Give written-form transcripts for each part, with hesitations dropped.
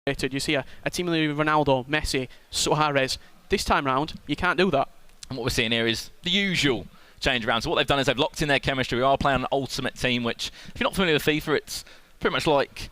You see a team with Ronaldo, Messi, Suarez. This time round, you can't do that. And what we're seeing here is the usual change around. So what they've done is they've locked in their chemistry. We are playing an ultimate team, which, if you're not familiar with FIFA, it's pretty much like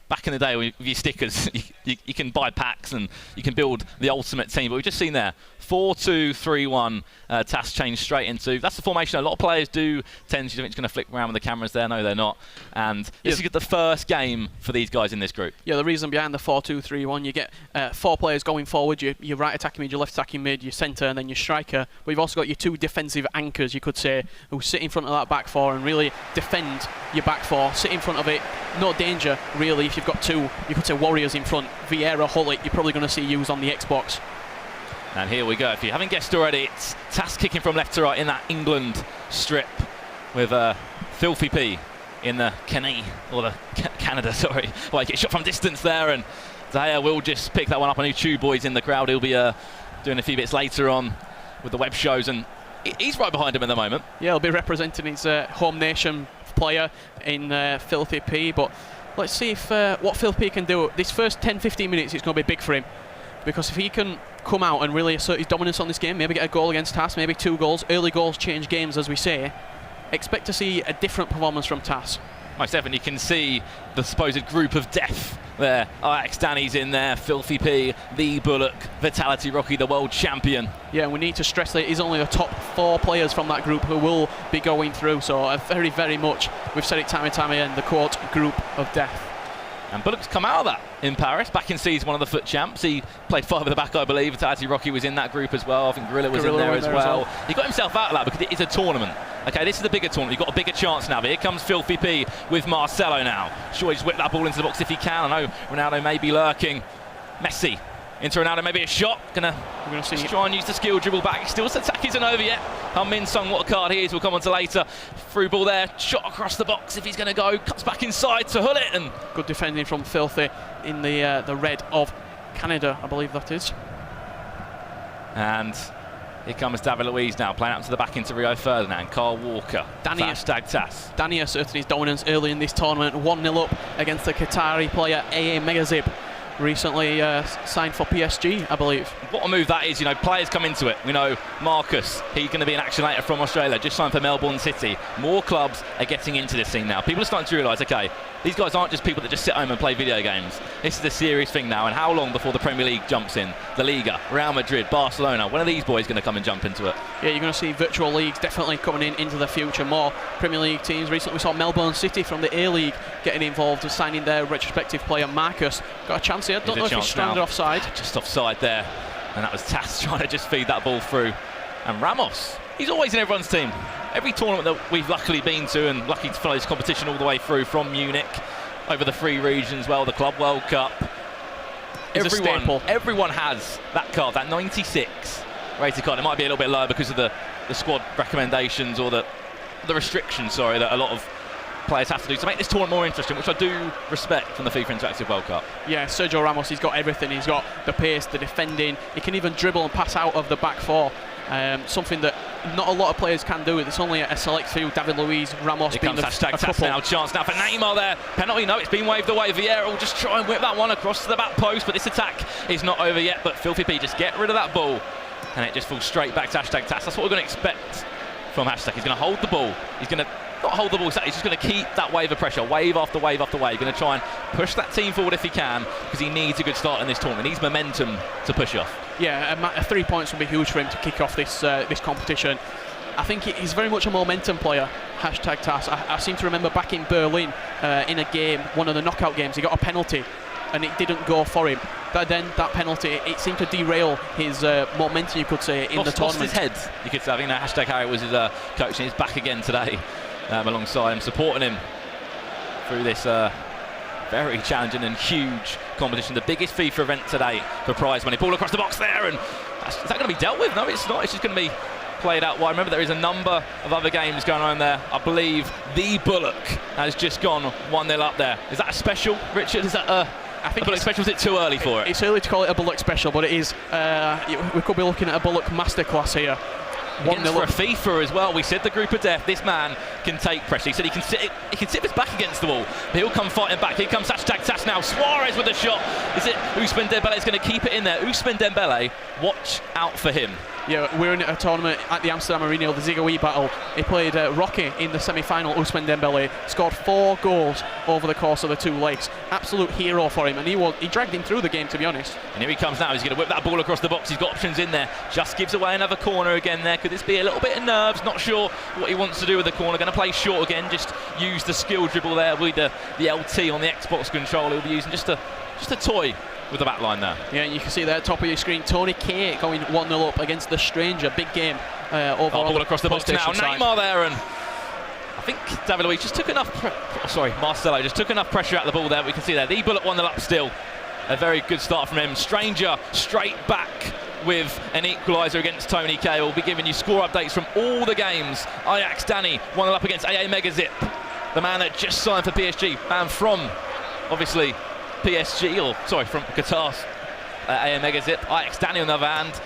back in the day with your stickers. You can buy packs and you can build the ultimate team. But we've just seen there, 4-2-3-1, Tass changed straight into. That's the formation a lot of players do tend to think it's going to flick around with the cameras there. No, they're not. And this is the first game for these guys in this group. Yeah, the reason behind the 4-2-3-1, you get 4 players going forward, your right attacking mid, your left attacking mid, your centre, and then your striker. But you've also got your 2 defensive anchors, you could say, who sit in front of that back 4 and really defend your back 4, sit in front of it. No danger, really, if you've got 2, you could say, warriors in front. Vieira, Hullet, you're probably going to see used on the Xbox. And here we go. If you haven't guessed already, it's Tass kicking from left to right in that England strip with FILTHYP in the Canada, sorry. Well, he gets shot from distance there, and Zaya will just pick that one up. I know Chew Boy's in the crowd. He'll be doing a few bits later on with the web shows, and he's right behind him at the moment. Yeah, he'll be representing his home nation player in FILTHYP, but let's see if what FILTHYP can do. This first 10-15 minutes, it's going to be big for him, because if he can come out and really assert his dominance on this game, maybe get a goal against Tass, maybe 2 goals. Early goals change games, as we say. Expect to see a different performance from Tass. Most definitely. You can see the supposed group of death there. Ajax Danny's in there, FILTHYP, the Bullock, Vitality Rocky, the world champion. Yeah, we need to stress that it is only the top 4 players from that group who will be going through. So very, very much, we've said it time and time again, the quote, group of death. And Bullock's come out of that in Paris, back in season 1 of the FUT champs. He played 5 at the back, I believe. Vitality Rocky was in that group as well. I think Gorilla was in there as well. He got himself out of that because it is a tournament. Okay, this is the bigger tournament. You've got a bigger chance now. But here comes FILTHYP with Marcelo now. Sure, he's whipped that ball into the box if he can. I know Ronaldo may be lurking. Messi into Ronaldo, maybe a shot. We're going to try and use the skill dribble back. Still, this attack isn't over yet. Min Sung, what a card he is, we'll come on to later. Through ball there, shot across the box if he's going to go. Cuts back inside to Hullet. And good defending from Filthy in the red of Canada, I believe that is. And here comes David Luiz now, playing out to the back into Rio Ferdinand. Carl Walker, #Tass. Danny asserted his dominance early in this tournament, 1-0 up against the Qatari player AA Megazib. Recently signed for PSG, I believe. What a move that is. You know, players come into it. We know Marcus, he's going to be an action later from Australia, just signed for Melbourne City. More clubs are getting into this scene now. People are starting to realise, okay, these guys aren't just people that just sit home and play video games. This is a serious thing now. And how long before the Premier League jumps in? The Liga, Real Madrid, Barcelona. When are these boys going to come and jump into it? Yeah, you're going to see virtual leagues definitely coming into the future. More Premier League teams. Recently we saw Melbourne City from the A-League getting involved and signing their retrospective player Marcus. Got a chance here. Don't know if he's stranded offside. Just offside there. And that was Tass trying to just feed that ball through. And Ramos, he's always in everyone's team. Every tournament that we've luckily been to, and lucky to follow this competition all the way through from Munich, over the 3 regions, well, the Club World Cup. Everyone has that card, that 96 rated card. It might be a little bit lower because of the squad recommendations or the restrictions, sorry, that a lot of players have to do to make this tournament more interesting, which I do respect from the FIFA Interactive World Cup. Yeah, Sergio Ramos, he's got everything. He's got the pace, the defending. He can even dribble and pass out of the back 4. Something that not a lot of players can do. It's only a select few. David Luiz, Ramos being a Tass now. Chance now for Neymar there. Penalty, no, it's been waved away. Vieira will just try and whip that one across to the back post, but this attack is not over yet. But FILTHYP just get rid of that ball, and it just falls straight back to #Tass. That's what we're going to expect from #. He's going to hold the ball. He's going to not hold the ball, he's just going to keep that wave of pressure, wave after wave after wave. Going to try and push that team forward if he can, because he needs a good start in this tournament. He needs momentum to push off. Yeah, 3 points would be huge for him to kick off this competition. I think he's very much a momentum player, #Tass. I seem to remember back in Berlin, in a game, one of the knockout games, he got a penalty and it didn't go for him. But then that penalty, it seemed to derail his momentum, you could say, in the tournament. Lost his head, you could say. I think #Harry was his coach, and he's back again today alongside him, supporting him through this very challenging and huge competition. The biggest FIFA event today for prize money. Ball across the box there, and is that going to be dealt with? No, it's not. It's just going to be played out wide. Remember, there is a number of other games going on there. I believe the Bullock has just gone 1-0 up there. Is that a special, Richard? Is that I think a Bullock special. Is it too early for it? It's early to call it a Bullock special, but it is. We could be looking at a Bullock masterclass here. Against for Fifa as well. We said the group of death. This man can take pressure. He said he can sit his back against the wall, but he'll come fighting back. Here comes #Tass now. Suarez with a shot. Is it Ousmane Dembele's going to keep it in there? Ousmane Dembele, watch out for him. Yeah, we're in a tournament at the Amsterdam Arena, the Zigoe battle. He played Rocky in the semi-final. Ousmane Dembele scored 4 goals over the course of the 2 legs. Absolute hero for him, and he dragged him through the game, to be honest. And here he comes now. He's going to whip that ball across the box. He's got options in there. Just gives away another corner again there. Could this be a little bit of nerves? Not sure what he wants to do with the corner. Going to play short again. Just use the skill dribble there with the LT on the Xbox controller. He'll be using just a toy with the back line there. Yeah, and you can see there at the top of your screen, Tony K going 1-0 up against the Stranger. Big game over ball across the box now. Side. Neymar there, and I think David Luiz just took enough Marcelo just took enough pressure out of the ball there. We can see there. The bullet 1-0 up still. A very good start from him. Stranger straight back with an equaliser against Tony K. We'll be giving you score updates from all the games. Ajax Danny 1-0 up against AA Megazip, the man that just signed for PSG, man from obviously PSG, from Qatar. AA Megazip. Ajax Danny on the other hand,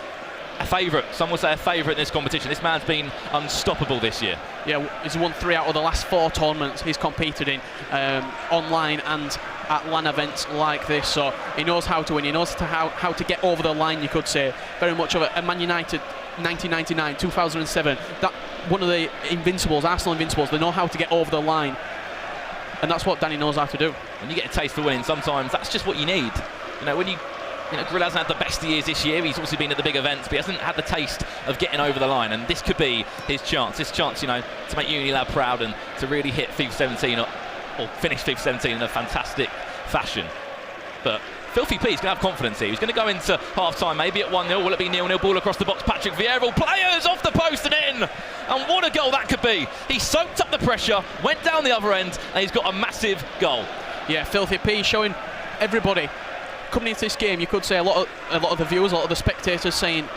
a favourite. Some would say a favourite in this competition. This man's been unstoppable this year. Yeah, he's won 3 out of the last 4 tournaments he's competed in, online and at LAN events like this. So he knows how to win. He knows how to get over the line, you could say. Very much of a Man United 1999, 2007. That one of the Invincibles, Arsenal Invincibles. They know how to get over the line. And that's what Danny knows how to do. When you get a taste for winning, sometimes that's just what you need. When Grill hasn't had the best of years this year. He's obviously been at the big events, but he hasn't had the taste of getting over the line. And this could be his chance. This chance, to make Unilab proud and to really hit FIFA 17 or finish FIFA 17 in a fantastic fashion. But FILTHYP is going to have confidence here. He's going to go into half-time, maybe at 1-0. Will it be 0-0? Ball across the box. Patrick Vieira, players off the post and in. And what a goal that could be. He soaked up the pressure, went down the other end, and he's got a massive goal. Yeah, FILTHYP showing everybody coming into this game. You could say a lot of the viewers, a lot of the spectators saying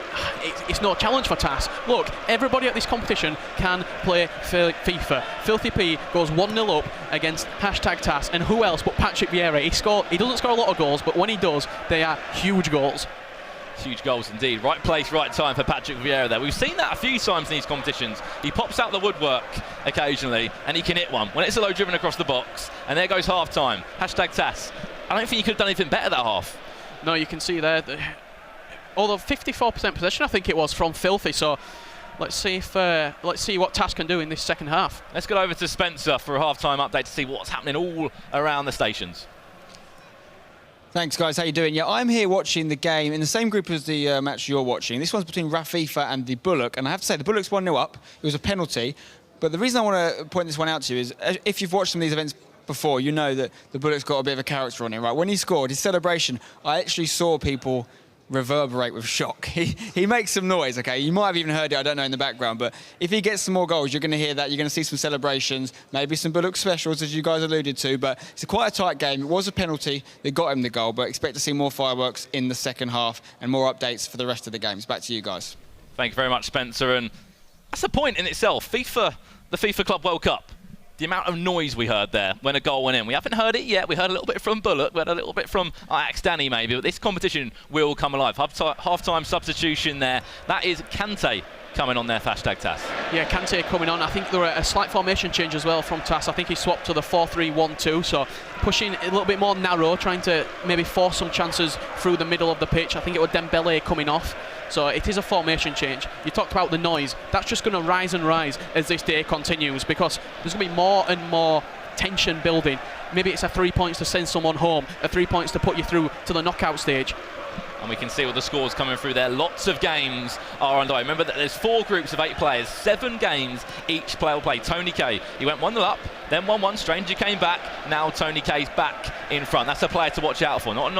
it's no challenge for Tass. Look, everybody at this competition can play FIFA. FILTHYP goes 1-0 up against #Tass, and who else but Patrick Vieira? He doesn't score a lot of goals, but when he does, they are huge goals. Huge goals indeed. Right place, right time for Patrick Vieira there. We've seen that a few times in these competitions. He pops out the woodwork occasionally and he can hit one when it's a low driven across the box. And there goes half time. #Tass. I don't think he could have done anything better that half. No, you can see there. Although 54% possession, I think it was, from FILTHY. So let's see what Tass can do in this second half. Let's go over to Spencer for a half-time update to see what's happening all around the stations. Thanks, guys. How you doing? Yeah, I'm here watching the game in the same group as the match you're watching. This one's between FIFA and the Bullock, and I have to say the Bullock's 1-0 up. It was a penalty, but the reason I want to point this one out to you is if you've watched some of these events before, you know that the Bullock's got a bit of a character on him, right? When he scored, his celebration, I actually saw people reverberate with shock. He makes some noise, okay? You might have even heard it, I don't know, in the background, but if he gets some more goals, you're going to hear that. You're going to see some celebrations, maybe some Bullock specials, as you guys alluded to, but it's quite a tight game. It was a penalty that got him the goal, but expect to see more fireworks in the second half and more updates for the rest of the games. Back to you guys. Thank you very much, Spencer, and that's a point in itself. the FIFA Club World Cup. The amount of noise we heard there when a goal went in. We haven't heard it yet. We heard a little bit from Bullock. We heard a little bit from Ajax Danny maybe. But this competition will come alive. Half-time substitution there. That is Kante coming on there for #Tass. Yeah, Kante coming on. I think there were a slight formation change as well from Tass. I think he swapped to the 4-3-1-2. So pushing a little bit more narrow, trying to maybe force some chances through the middle of the pitch. I think it was Dembele coming off. So it is a formation change. You talked about the noise. That's just going to rise and rise as this day continues, because there's going to be more and more tension building. Maybe it's a 3 points to send someone home, a 3 points to put you through to the knockout stage. And we can see all the scores coming through there. Lots of games are underway. Remember that there's 4 groups of 8 players, 7 games each player will play. Tony K, he went 1-0 up, then 1-1. Stranger came back. Now Tony K's back in front. That's a player to watch out for. Not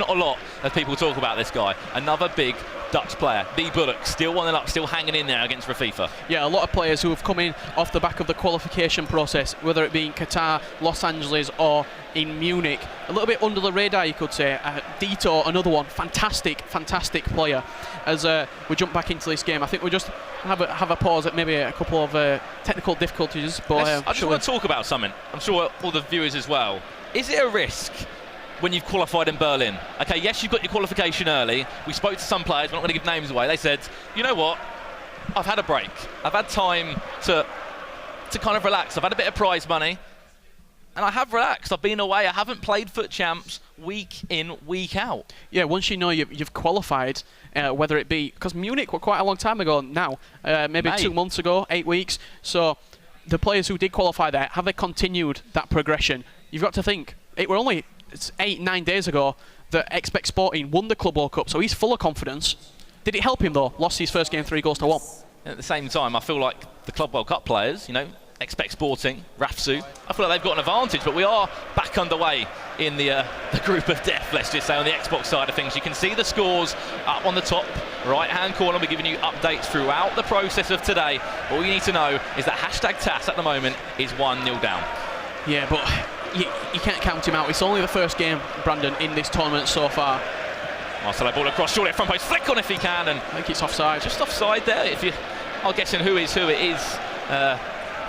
a lot of people talk about this guy. Another big Dutch player, the Bullock, still 1-0 up, still hanging in there against FIFA. Yeah, a lot of players who have come in off the back of the qualification process, whether it be in Qatar, Los Angeles or in Munich. A little bit under the radar, you could say. Dito, another one, fantastic player. As we jump back into this game, I think we'll just have a pause at maybe a couple of technical difficulties. But I just want to talk about something. I'm sure all the viewers as well. Is it a risk when you've qualified in Berlin? Okay, yes, you've got your qualification early. We spoke to some players, we're not going to give names away. They said, you know what, I've had a break. I've had time to kind of relax. I've had a bit of prize money, and I have relaxed. I've been away. I haven't played FUT Champs week in, week out. Yeah, once you know you've qualified, whether it be, because Munich were quite a long time ago now, maybe May. 2 months ago, 8 weeks. So the players who did qualify there, have they continued that progression? You've got to think, it were only 8-9 days ago that Expect Sporting won the Club World Cup, so he's full of confidence. Did it help him though? Lost his first game 3-1. And at the same time, I feel like the Club World Cup players, you know, Expect Sporting, Rafsu, I feel like they've got an advantage, but we are back underway in the group of death, let's just say, on the Xbox side of things. You can see the scores up on the top right-hand corner. We're giving you updates throughout the process of today. All you need to know is that #Tass at the moment is 1-0 down. Yeah, but you can't count him out. It's only the first game, Brandon, in this tournament so far. Marcelo ball across, surely front post, flick on if he can, and I think it's offside. just offside there. If you are guessing who it is,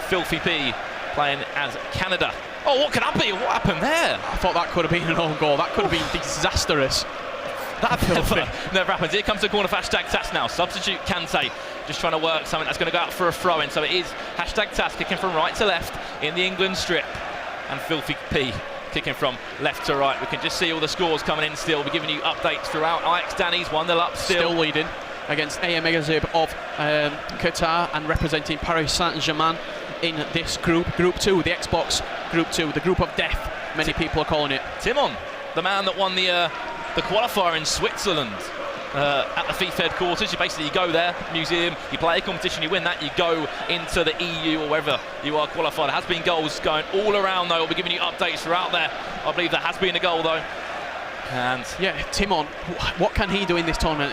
FILTHYP playing as Canada. Oh, what could that be? What happened there? I thought that could have been an own goal. That could have been disastrous. That never happens. Here comes the corner for #Tass now. Substitute Kante, just trying to work something that's going to go out for a throw-in. So it is #Tass kicking from right to left in the England strip, and FILTHYP kicking from left to right. We can just see all the scores coming in still. We're giving you updates throughout. Ajax Danny's 1-0 up still. Still leading against AM Megazib of Qatar, and representing Paris Saint-Germain in this group. Group 2, the Xbox Group 2, the group of death, many people are calling it. Timon, the man that won the qualifier in Switzerland at the FIFA headquarters. You go there, museum, you play a competition, you win that, you go into the EU or wherever you are qualified. There has been goals going all around though. We'll be giving you updates throughout there. I believe there has been a goal though. And yeah, Timon, what can he do in this tournament?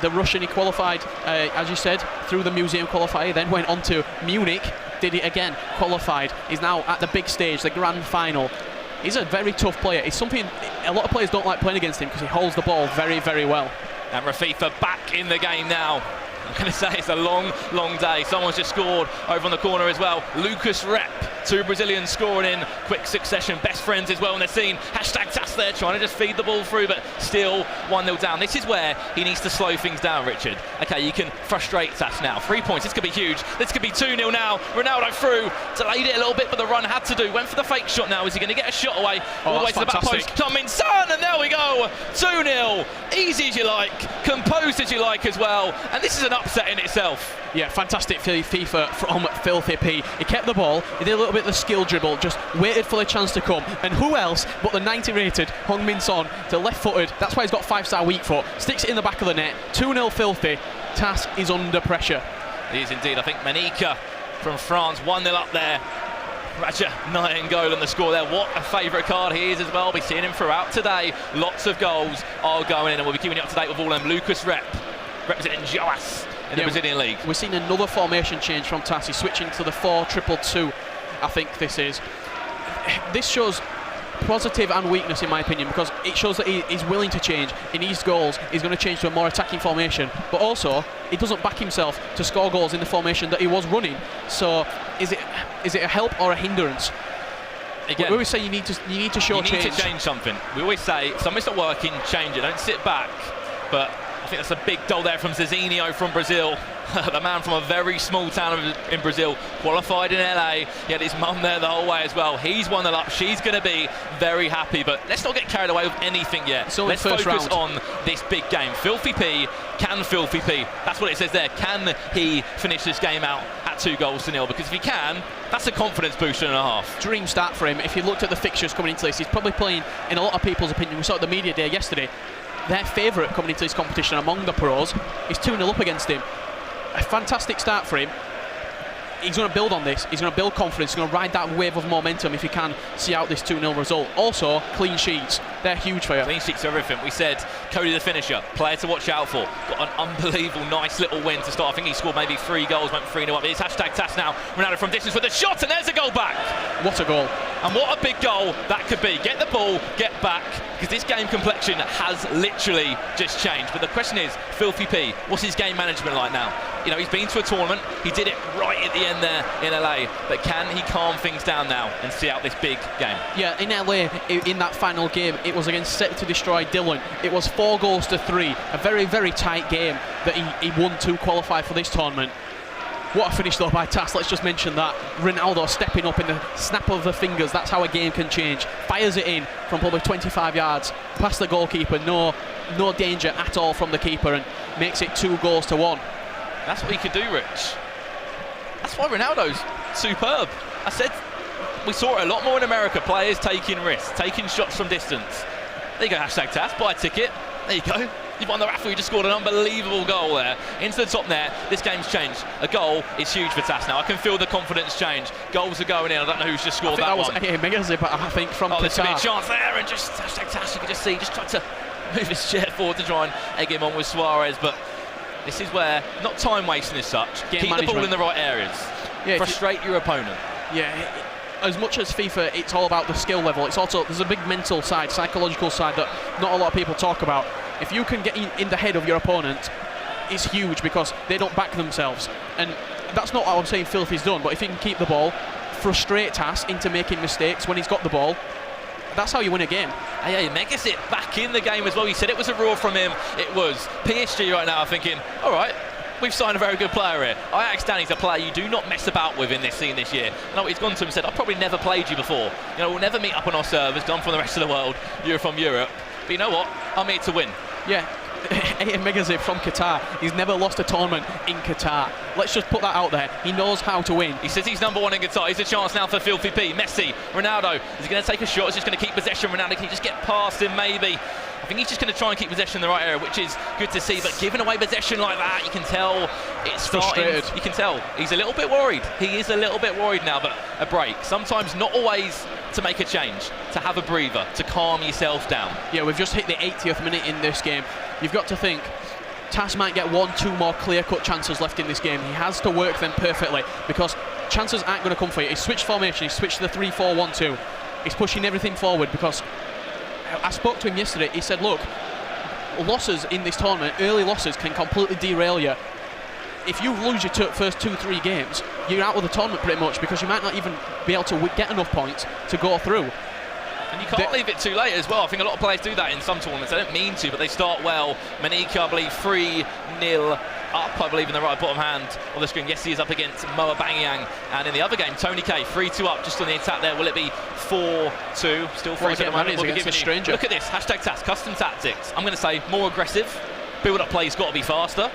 The Russian, he qualified, as you said, through the museum qualifier, then went on to Munich, did it again, qualified. He's now at the big stage, the grand final. He's a very tough player. It's something a lot of players don't like playing against him because he holds the ball very, very well. And Rafifa back in the game now. I'm going to say it's a long, long day. Someone's just scored over on the corner as well. Lucas Rep, 2 Brazilians scoring in quick succession. Best friends as well in the scene. #Tass there trying to just feed the ball through, but still 1-0 down. This is where he needs to slow things down, Richard. Okay, you can frustrate Tass now. 3 points, this could be huge. This could be 2-0 now. Ronaldo through, delayed it a little bit, but the run had to do. Went for the fake shot now. Is he going to get a shot away? All the way to the back post. Coming Son, and there we go. 2-0. Easy as you like, composed as you like as well. And this is an upset in itself. Yeah, fantastic FIFA from FILTHYP. He kept the ball, he did a little bit of the skill dribble, just waited for the chance to come. And who else but the 90 rated Heung-min Son, to left-footed. That's why he's got 5-star weak foot. Sticks it in the back of the net. 2-0 Filthy. Tass is under pressure. He is indeed. I think Manika from France, 1-0 up there. Raja Nightingale on the score there. What a favourite card he is as well. We'll be seeing him throughout today. Lots of goals are going in, and we'll be keeping you up to date with all of them. Lucas Rep, representing Joas in the Brazilian league. We're seeing another formation change from Tass. He's switching to the 4-2-2, I think this is. This shows positive and weakness in my opinion, because it shows that he's willing to change. In his goals, he's going to change to a more attacking formation, but also he doesn't back himself to score goals in the formation that he was running. So is it a help or a hindrance? Again, we always say you need to show change. You need to change something. We always say if something's not working, change it. Don't sit back. But I think that's a big goal there from Zezinho from Brazil. The man from a very small town in Brazil, qualified in LA. He had his mum there the whole way as well. He's 1-0 up. She's going to be very happy. But let's not get carried away with anything yet. Let's focus on this big game. FILTHYP, can FILTHYP? That's what it says there. Can he finish this game out at 2-0? Because if he can, that's a confidence booster and a half. Dream start for him. If you looked at the fixtures coming into this, he's probably playing, in a lot of people's opinion, we saw at the media day yesterday, their favourite coming into this competition among the pros is 2-0 up against him. A fantastic start for him. He's going to build on this. He's going to build confidence. He's going to ride that wave of momentum if he can see out this 2-0 result. Also, clean sheets. They're huge for you. Clean sheets are everything. We said Cody the finisher, player to watch out for. Got an unbelievable, nice little win to start. I think he scored maybe 3 goals, went 3-0 up. It's #Tass now. Ronaldo from distance with a shot, and there's a goal back. What a goal. And what a big goal that could be. Get the ball, get back, because this game complexion has literally just changed. But the question is, Filthy P, what's his game management like now? You know, he's been to a tournament, he did it right at the end there in LA, but can he calm things down now and see out this big game? Yeah, in LA, in that final game, it was against Set to Destroy Dylan. It was 4-3, a very, very tight game that he won to qualify for this tournament. What a finish though by Tass, let's just mention that. Ronaldo stepping up in the snap of the fingers, that's how a game can change. Fires it in from probably 25 yards, past the goalkeeper, no danger at all from the keeper, and makes it 2-1. That's what he could do, Rich. That's why Ronaldo's superb. I said, we saw it a lot more in America, players taking risks, taking shots from distance. There you go, hashtag Tass, buy a ticket. There you go. You've won the raffle, you just scored an unbelievable goal there. Into the top there, this game's changed. A goal is huge for Tass now. I can feel the confidence change. Goals are going in, I don't know who's just scored that one. That was mega zip, I think, from Qatar. There's going to be a chance there, and just hashtag Tass, you can just see, just tried to move his chair forward to try and egg him on with Suarez, but this is where, not time wasting as such, keep the ball in the right areas. Yeah, frustrate your opponent. Yeah, as much as FIFA, it's all about the skill level. It's also, there's a big mental side, psychological side that not a lot of people talk about. If you can get in the head of your opponent, it's huge because they don't back themselves. And that's not what I'm saying Filthy's done, but if he can keep the ball, frustrate Tass into making mistakes when he's got the ball, that's how you win a game. Yeah, Megas it back in the game as well. You said it was a roar from him. It was. PSG right now are thinking, all right, we've signed a very good player here. Ajax Danny's a player you do not mess about with in this scene this year. You know, he's gone to him and said, I've probably never played you before. You know, we'll never meet up on our servers, gone from the rest of the world. You're from Europe. But you know what? I'm here to win. Yeah. Megazip from Qatar. He's never lost a tournament in Qatar. Let's just put that out there. He knows how to win. He says he's #1 in Qatar. Here's a chance now for Filthy P. Messi, Ronaldo. Is he going to take a shot? Is he just going to keep possession? Ronaldo, can he just get past him maybe? I think he's just going to try and keep possession in the right area, which is good to see. But giving away possession like that, you can tell it's frustrated. You can tell he's a little bit worried. He is a little bit worried now, but a break. Sometimes not always to make a change, to have a breather, to calm yourself down. Yeah, we've just hit the 80th minute in this game. You've got to think, Tass might get 1-2 more clear-cut chances left in this game. He has to work them perfectly because chances aren't going to come for you. He's switched formation, he's switched to the 3-4-1-2. He's pushing everything forward because I spoke to him yesterday. He said, look, losses in this tournament, early losses can completely derail you. If you lose your first 2-3 games, you're out of the tournament pretty much because you might not even be able to get enough points to go through. And you can't leave it too late as well. I think a lot of players do that in some tournaments. They don't mean to, but they start well. Manika, I believe, 3-0 up, I believe, in the right bottom hand of the screen. Yes, he is up against Moa Bangyang. And in the other game, Tony K, 3-2 up just on the attack there. Will it be 4-2? Still 3 at the moment. We'll be giving you. Look at this, hashtag Tass, custom tactics. I'm going to say more aggressive. Build-up play's got to be faster.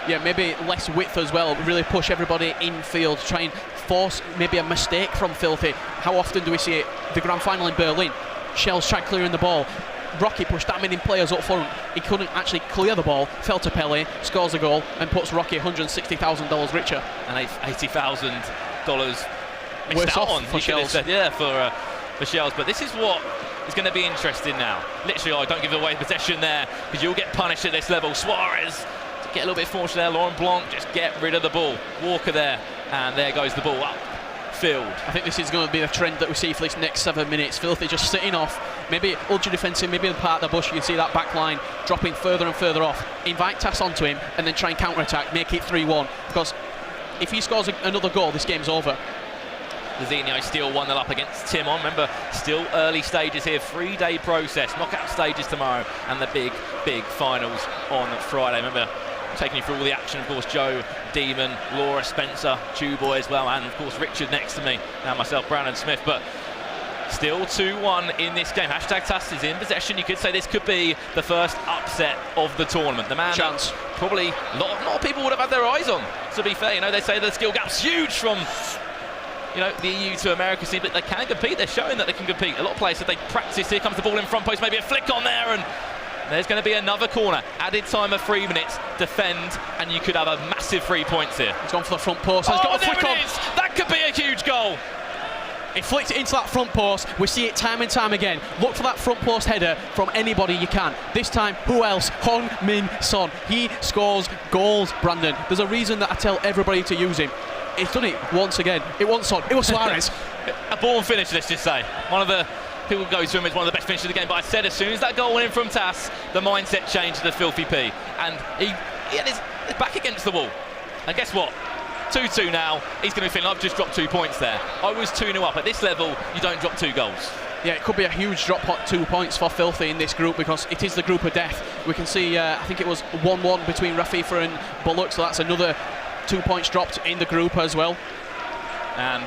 Yeah, maybe less width as well. Really push everybody infield. Try and force maybe a mistake from Filthy. How often do we see it? The grand final in Berlin. Shells tried clearing the ball. Rocky pushed that many players up front. He couldn't actually clear the ball. Fell to Pele, scores a goal, and puts Rocky $160,000 richer. And $80,000 worse off on for Shells. Said, yeah, for Shells. But this is what is going to be interesting now. Literally, don't give away possession there because you'll get punished at this level. Suarez. Get a little bit fortunate there, Laurent Blanc, just get rid of the ball. Walker there, and there goes the ball up field. I think this is going to be a trend that we see for this next 7 minutes. Filthy just sitting off, maybe ultra defensive, maybe in part of the bush. You can see that back line dropping further and further off. Invite Tass onto him and then try and counter-attack, make it 3-1. Because if he scores another goal, this game's over. Zinho still 1-0 up against Timon. Remember, still early stages here, 3-day process, knockout stages tomorrow, and the big finals on Friday. Remember, taking you through all the action, of course, Joe, Demon, Laura, Spencer, Chew Boy as well, and of course Richard next to me, and myself, Brandon Smith. But still 2-1 in this game. Hashtag Tass is in possession. You could say this could be the first upset of the tournament. The man chance probably a lot of people would have had their eyes on, to be fair. You know, they say the skill gap's huge from, you know, the EU to America scene, but they can compete. They're showing that they can compete. A lot of players said they practice. Here comes the ball in front post, maybe a flick on there, and there's going to be another corner. Added time of 3 minutes. Defend, and you could have a massive 3 points here. He's gone for the front post. He's got a flick on. That could be a huge goal. He flicked it into that front post. We see it time and time again. Look for that front post header from anybody you can. This time, who else? Hong Min Son. He scores goals, Brandon. There's a reason that I tell everybody to use him. He's done it once again. It wasn't Son. It was Suarez. A born finish, let's just say. One of the people go to him as one of the best finishers of the game, but I said as soon as that goal went in from Tass, the mindset changed to the Filthy P, and he had his back against the wall. And guess what? 2-2 now. He's going to be feeling, I've just dropped 2 points there. I was 2-0 up. At this level, you don't drop 2 goals. Yeah, it could be a huge drop 2 points for Filthy in this group because it is the group of death. We can see, I think it was 1-1 between Rafifa and Bullock, so that's another 2 points dropped in the group as well. And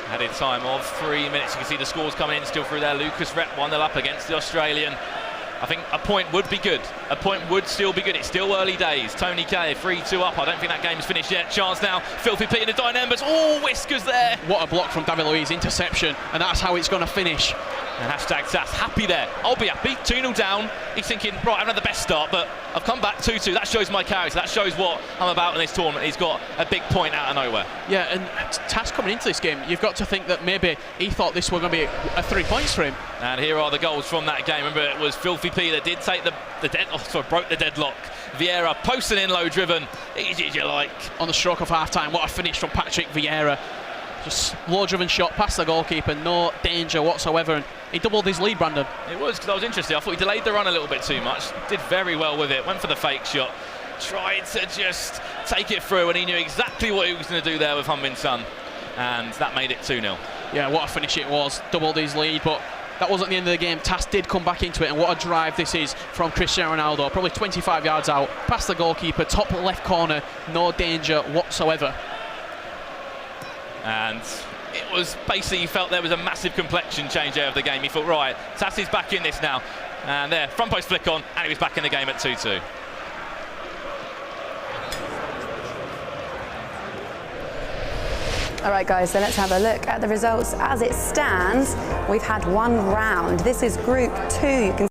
added time of 3 minutes. You can see the scores coming in still through there. Lucas Rep 1-0 up against the Australian. I think a point would be good. A point would still be good. It's still early days. Tony K 3-2 up. I don't think that game's finished yet. Chance now. Filthy P in the dynamos. Oh, whiskers there. What a block from David Luiz. Interception. And that's how it's going to finish. And hashtag Tass happy there. I'll be happy. 2-0 down. He's thinking, right, I've had the best start, but I've come back 2-2. That shows my character. That shows what I'm about in this tournament. He's got a big point out of nowhere. Yeah, and Tass coming into this game, you've got to think that maybe he thought this was going to be a 3 points for him. And here are the goals from that game. Remember, it was Filthy P that did take broke the deadlock. Vieira posting in low driven. Easy as you like. On the stroke of half-time, what a finish from Patrick Vieira. Just low-driven shot past the goalkeeper, no danger whatsoever, and he doubled his lead, Brandon. It was, because I was interested. I thought he delayed the run a little bit too much. Did very well with it, went for the fake shot. Tried to just take it through, and he knew exactly what he was going to do there with Heung-min Son. And that made it 2-0. Yeah, what a finish it was. Doubled his lead, but that wasn't the end of the game. Tass did come back into it, and what a drive this is from Cristiano Ronaldo. Probably 25 yards out, past the goalkeeper, top left corner, no danger whatsoever. And it was basically, he felt there was a massive complexion change there of the game. He thought, right, Tass is back in this now. And there, front post flick on, and he was back in the game at 2-2. All right, guys, so let's have a look at the results. As it stands, we've had 1 round. This is Group 2. You can